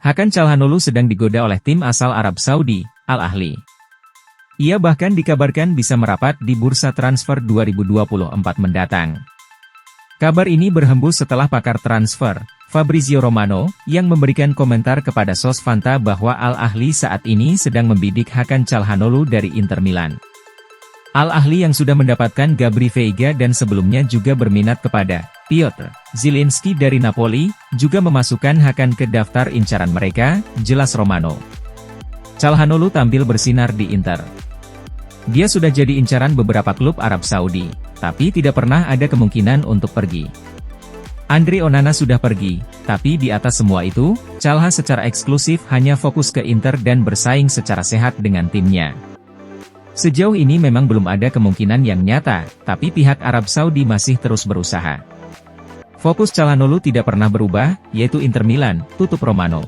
Hakan Calhanoglu sedang digoda oleh tim asal Arab Saudi, Al Ahly. Ia bahkan dikabarkan bisa merapat di bursa transfer 2024 mendatang. Kabar ini berhembus setelah pakar transfer, Fabrizio Romano, yang memberikan komentar kepada SOS Fanta bahwa Al Ahly saat ini sedang membidik Hakan Calhanoglu dari Inter Milan. Al Ahly yang sudah mendapatkan Gabry Veiga dan sebelumnya juga berminat kepada Piotr Zielinski dari Napoli, juga memasukkan Hakan ke daftar incaran mereka, jelas Romano. Calhanoglu tampil bersinar di Inter. Dia sudah jadi incaran beberapa klub Arab Saudi, tapi tidak pernah ada kemungkinan untuk pergi. Andre Onana sudah pergi, tapi di atas semua itu, Calha secara eksklusif hanya fokus ke Inter dan bersaing secara sehat dengan timnya. Sejauh ini memang belum ada kemungkinan yang nyata, tapi pihak Arab Saudi masih terus berusaha. Fokus Calhanoglu tidak pernah berubah, yaitu Inter Milan, tutup Romano.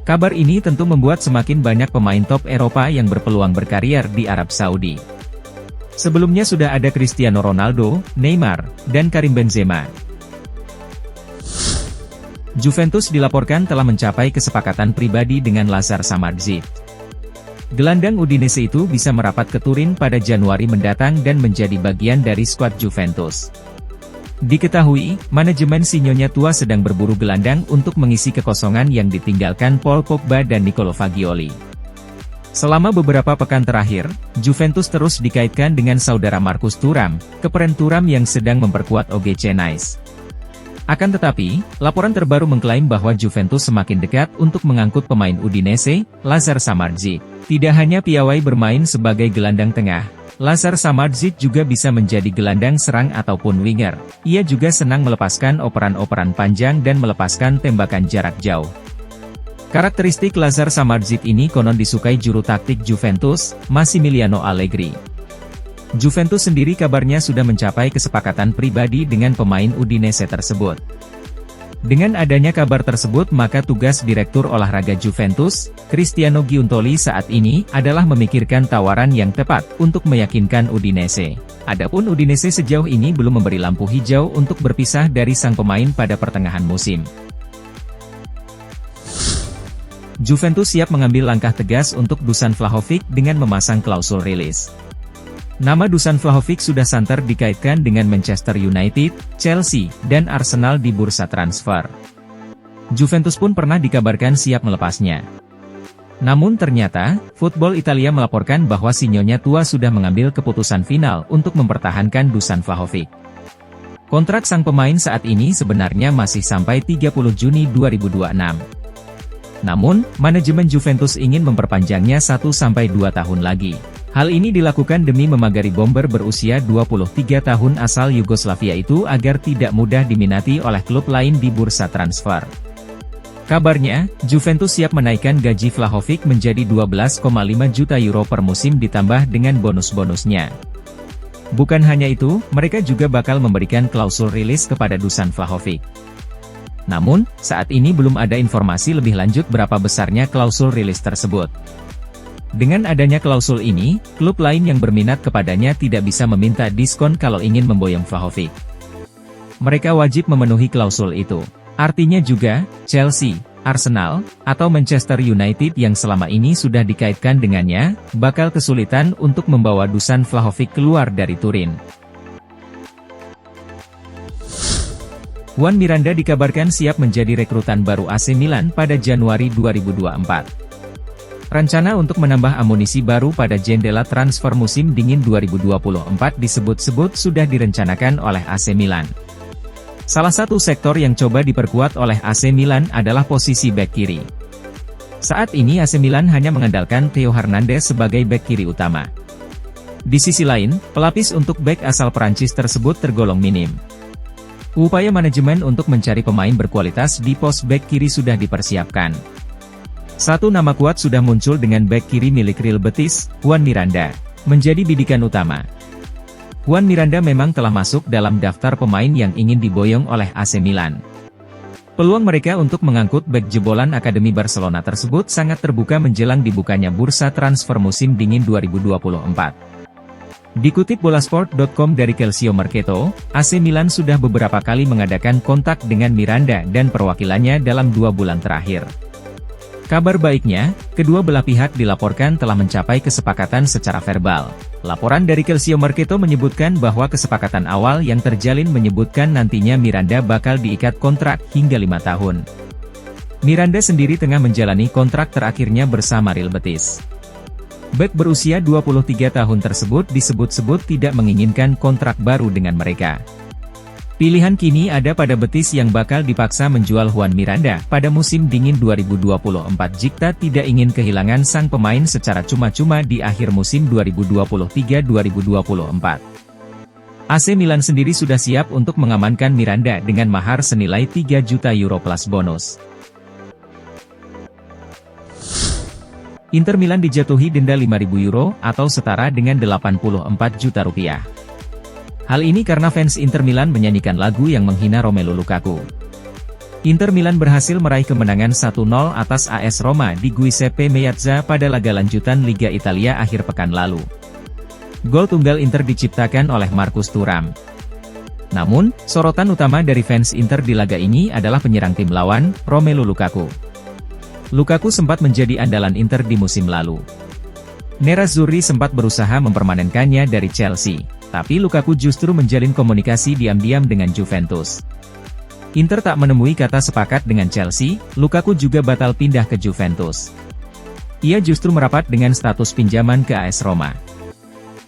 Kabar ini tentu membuat semakin banyak pemain top Eropa yang berpeluang berkarier di Arab Saudi. Sebelumnya sudah ada Cristiano Ronaldo, Neymar, dan Karim Benzema. Juventus dilaporkan telah mencapai kesepakatan pribadi dengan Lazar Samardzic. Gelandang Udinese itu bisa merapat ke Turin pada Januari mendatang dan menjadi bagian dari skuad Juventus. Diketahui, manajemen Sinyonya tua sedang berburu gelandang untuk mengisi kekosongan yang ditinggalkan Paul Pogba dan Nicolo Fagioli. Selama beberapa pekan terakhir, Juventus terus dikaitkan dengan saudara Marcus Thuram, keperen Thuram yang sedang memperkuat OGC Nice. Akan tetapi, laporan terbaru mengklaim bahwa Juventus semakin dekat untuk mengangkut pemain Udinese, Lazar Samardzic. Tidak hanya piawai bermain sebagai gelandang tengah, Lazar Samardzic juga bisa menjadi gelandang serang ataupun winger. Ia juga senang melepaskan operan-operan panjang dan melepaskan tembakan jarak jauh. Karakteristik Lazar Samardzic ini konon disukai juru taktik Juventus, Massimiliano Allegri. Juventus sendiri kabarnya sudah mencapai kesepakatan pribadi dengan pemain Udinese tersebut. Dengan adanya kabar tersebut maka tugas Direktur Olahraga Juventus, Cristiano Giuntoli saat ini adalah memikirkan tawaran yang tepat untuk meyakinkan Udinese. Adapun Udinese sejauh ini belum memberi lampu hijau untuk berpisah dari sang pemain pada pertengahan musim. Juventus siap mengambil langkah tegas untuk Dusan Vlahovic dengan memasang klausul rilis. Nama Dusan Vlahovic sudah santer dikaitkan dengan Manchester United, Chelsea, dan Arsenal di bursa transfer. Juventus pun pernah dikabarkan siap melepasnya. Namun ternyata, Football Italia melaporkan bahwa Sinyonya tua sudah mengambil keputusan final untuk mempertahankan Dusan Vlahovic. Kontrak sang pemain saat ini sebenarnya masih sampai 30 Juni 2026. Namun, manajemen Juventus ingin memperpanjangnya 1-2 tahun lagi. Hal ini dilakukan demi memagari bomber berusia 23 tahun asal Yugoslavia itu agar tidak mudah diminati oleh klub lain di bursa transfer. Kabarnya, Juventus siap menaikkan gaji Vlahovic menjadi 12,5 juta euro per musim ditambah dengan bonus-bonusnya. Bukan hanya itu, mereka juga bakal memberikan klausul rilis kepada Dusan Vlahovic. Namun, saat ini belum ada informasi lebih lanjut berapa besarnya klausul rilis tersebut. Dengan adanya klausul ini, klub lain yang berminat kepadanya tidak bisa meminta diskon kalau ingin memboyong Vlahovic. Mereka wajib memenuhi klausul itu. Artinya juga, Chelsea, Arsenal, atau Manchester United yang selama ini sudah dikaitkan dengannya, bakal kesulitan untuk membawa Dusan Vlahovic keluar dari Turin. Juan Miranda dikabarkan siap menjadi rekrutan baru AC Milan pada Januari 2024. Rencana untuk menambah amunisi baru pada jendela transfer musim dingin 2024 disebut-sebut sudah direncanakan oleh AC Milan. Salah satu sektor yang coba diperkuat oleh AC Milan adalah posisi bek kiri. Saat ini AC Milan hanya mengandalkan Theo Hernandez sebagai bek kiri utama. Di sisi lain, pelapis untuk bek asal Prancis tersebut tergolong minim. Upaya manajemen untuk mencari pemain berkualitas di pos bek kiri sudah dipersiapkan. Satu nama kuat sudah muncul dengan bek kiri milik Real Betis, Juan Miranda, menjadi bidikan utama. Juan Miranda memang telah masuk dalam daftar pemain yang ingin diboyong oleh AC Milan. Peluang mereka untuk mengangkut bek jebolan Akademi Barcelona tersebut sangat terbuka menjelang dibukanya bursa transfer musim dingin 2024. Dikutip Bolasport.com dari Calcio Mercato, AC Milan sudah beberapa kali mengadakan kontak dengan Miranda dan perwakilannya dalam 2 bulan terakhir. Kabar baiknya, kedua belah pihak dilaporkan telah mencapai kesepakatan secara verbal. Laporan dari Calcio Mercato menyebutkan bahwa kesepakatan awal yang terjalin menyebutkan nantinya Miranda bakal diikat kontrak hingga 5 tahun. Miranda sendiri tengah menjalani kontrak terakhirnya bersama Real Betis. Bek berusia 23 tahun tersebut disebut-sebut tidak menginginkan kontrak baru dengan mereka. Pilihan kini ada pada Betis yang bakal dipaksa menjual Juan Miranda pada musim dingin 2024 jika tidak ingin kehilangan sang pemain secara cuma-cuma di akhir musim 2023-2024. AC Milan sendiri sudah siap untuk mengamankan Miranda dengan mahar senilai 3 juta euro plus bonus. Inter Milan dijatuhi denda 5.000 euro atau setara dengan 84 juta rupiah. Hal ini karena fans Inter Milan menyanyikan lagu yang menghina Romelu Lukaku. Inter Milan berhasil meraih kemenangan 1-0 atas AS Roma di Giuseppe Meazza pada laga lanjutan Liga Italia akhir pekan lalu. Gol tunggal Inter diciptakan oleh Marcus Thuram. Namun, sorotan utama dari fans Inter di laga ini adalah penyerang tim lawan, Romelu Lukaku. Lukaku sempat menjadi andalan Inter di musim lalu. Nerazzurri sempat berusaha mempermanenkannya dari Chelsea. Tapi Lukaku justru menjalin komunikasi diam-diam dengan Juventus. Inter tak menemui kata sepakat dengan Chelsea, Lukaku juga batal pindah ke Juventus. Ia justru merapat dengan status pinjaman ke AS Roma.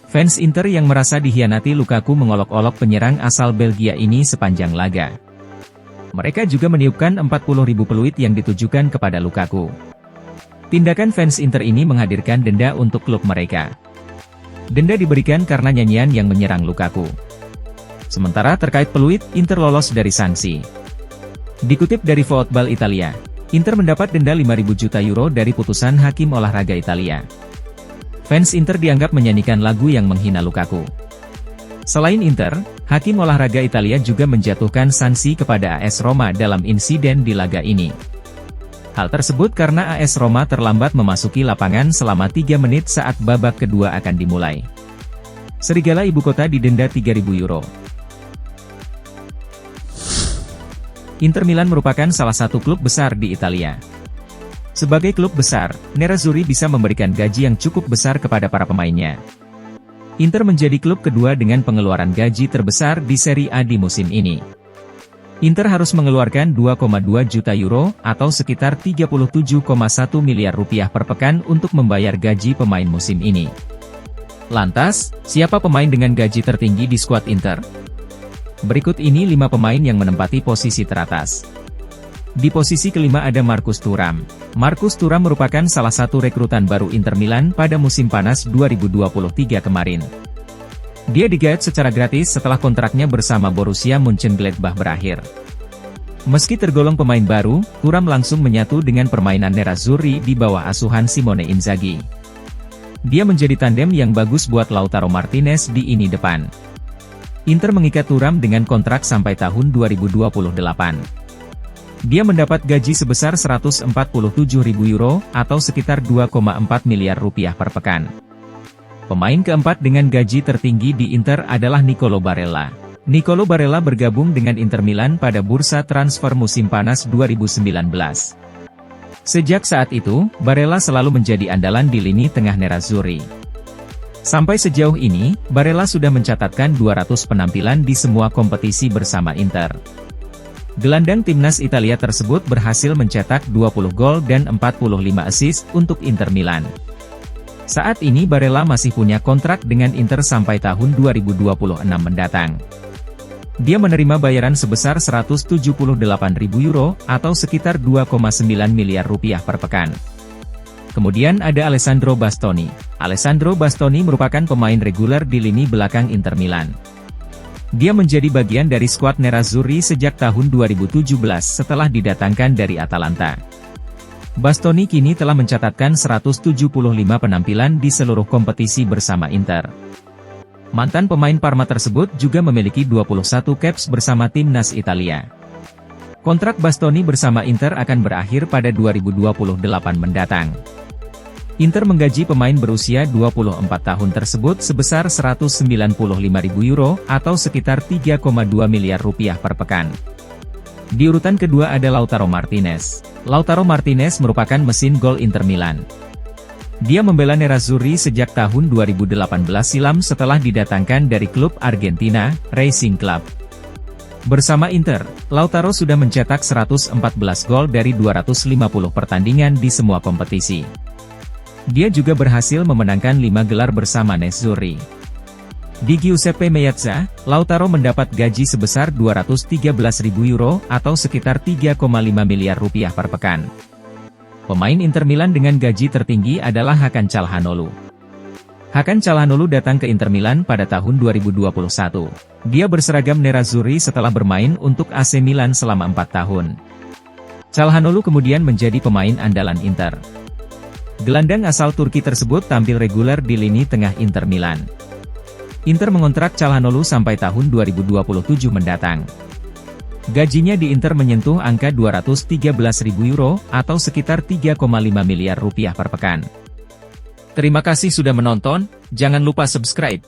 Fans Inter yang merasa dihianati Lukaku mengolok-olok penyerang asal Belgia ini sepanjang laga. Mereka juga meniupkan 40.000 peluit yang ditujukan kepada Lukaku. Tindakan fans Inter ini menghadirkan denda untuk klub mereka. Denda diberikan karena nyanyian yang menyerang Lukaku. Sementara terkait peluit, Inter lolos dari sanksi. Dikutip dari Football Italia, Inter mendapat denda 5.000 juta euro dari putusan Hakim Olahraga Italia. Fans Inter dianggap menyanyikan lagu yang menghina Lukaku. Selain Inter, Hakim Olahraga Italia juga menjatuhkan sanksi kepada AS Roma dalam insiden di laga ini. Hal tersebut karena AS Roma terlambat memasuki lapangan selama 3 menit saat babak kedua akan dimulai. Serigala ibu kota didenda 3.000 euro. Inter Milan merupakan salah satu klub besar di Italia. Sebagai klub besar, Nerazzurri bisa memberikan gaji yang cukup besar kepada para pemainnya. Inter menjadi klub kedua dengan pengeluaran gaji terbesar di Serie A di musim ini. Inter harus mengeluarkan 2,2 juta euro, atau sekitar 37,1 miliar rupiah per pekan untuk membayar gaji pemain musim ini. Lantas, siapa pemain dengan gaji tertinggi di skuad Inter? Berikut ini 5 pemain yang menempati posisi teratas. Di posisi kelima ada Marcus Thuram. Marcus Thuram merupakan salah satu rekrutan baru Inter Milan pada musim panas 2023 kemarin. Dia digait secara gratis setelah kontraknya bersama Borussia Mönchengladbach berakhir. Meski tergolong pemain baru, Thuram langsung menyatu dengan permainan Nerazzurri di bawah asuhan Simone Inzaghi. Dia menjadi tandem yang bagus buat Lautaro Martinez di lini depan. Inter mengikat Thuram dengan kontrak sampai tahun 2028. Dia mendapat gaji sebesar 147.000 euro, atau sekitar 2,4 miliar rupiah per pekan. Pemain keempat dengan gaji tertinggi di Inter adalah Nicolo Barella. Nicolo Barella bergabung dengan Inter Milan pada bursa transfer musim panas 2019. Sejak saat itu, Barella selalu menjadi andalan di lini tengah Nerazzurri. Sampai sejauh ini, Barella sudah mencatatkan 200 penampilan di semua kompetisi bersama Inter. Gelandang timnas Italia tersebut berhasil mencetak 20 gol dan 45 assist untuk Inter Milan. Saat ini Barella masih punya kontrak dengan Inter sampai tahun 2026 mendatang. Dia menerima bayaran sebesar 178.000 euro, atau sekitar 2,9 miliar rupiah per pekan. Kemudian ada Alessandro Bastoni. Alessandro Bastoni merupakan pemain reguler di lini belakang Inter Milan. Dia menjadi bagian dari skuad Nerazzurri sejak tahun 2017 setelah didatangkan dari Atalanta. Bastoni kini telah mencatatkan 175 penampilan di seluruh kompetisi bersama Inter. Mantan pemain Parma tersebut juga memiliki 21 caps bersama timnas Italia. Kontrak Bastoni bersama Inter akan berakhir pada 2028 mendatang. Inter menggaji pemain berusia 24 tahun tersebut sebesar 195.000 euro, atau sekitar 3,2 miliar rupiah per pekan. Di urutan kedua ada Lautaro Martinez. Lautaro Martinez merupakan mesin gol Inter Milan. Dia membela Nerazzurri sejak tahun 2018 silam setelah didatangkan dari klub Argentina, Racing Club. Bersama Inter, Lautaro sudah mencetak 114 gol dari 250 pertandingan di semua kompetisi. Dia juga berhasil memenangkan 5 gelar bersama Nerazzurri. Di Giuseppe Meazza, Lautaro mendapat gaji sebesar 213.000 euro atau sekitar 3,5 miliar rupiah per pekan. Pemain Inter Milan dengan gaji tertinggi adalah Hakan Calhanoglu. Hakan Calhanoglu datang ke Inter Milan pada tahun 2021. Dia berseragam Nerazzurri setelah bermain untuk AC Milan selama 4 tahun. Calhanoglu kemudian menjadi pemain andalan Inter. Gelandang asal Turki tersebut tampil reguler di lini tengah Inter Milan. Inter mengontrak Calhanoglu sampai tahun 2027 mendatang. Gajinya di Inter menyentuh angka 213.000 euro atau sekitar 3,5 miliar rupiah per pekan. Terima kasih sudah menonton, jangan lupa subscribe.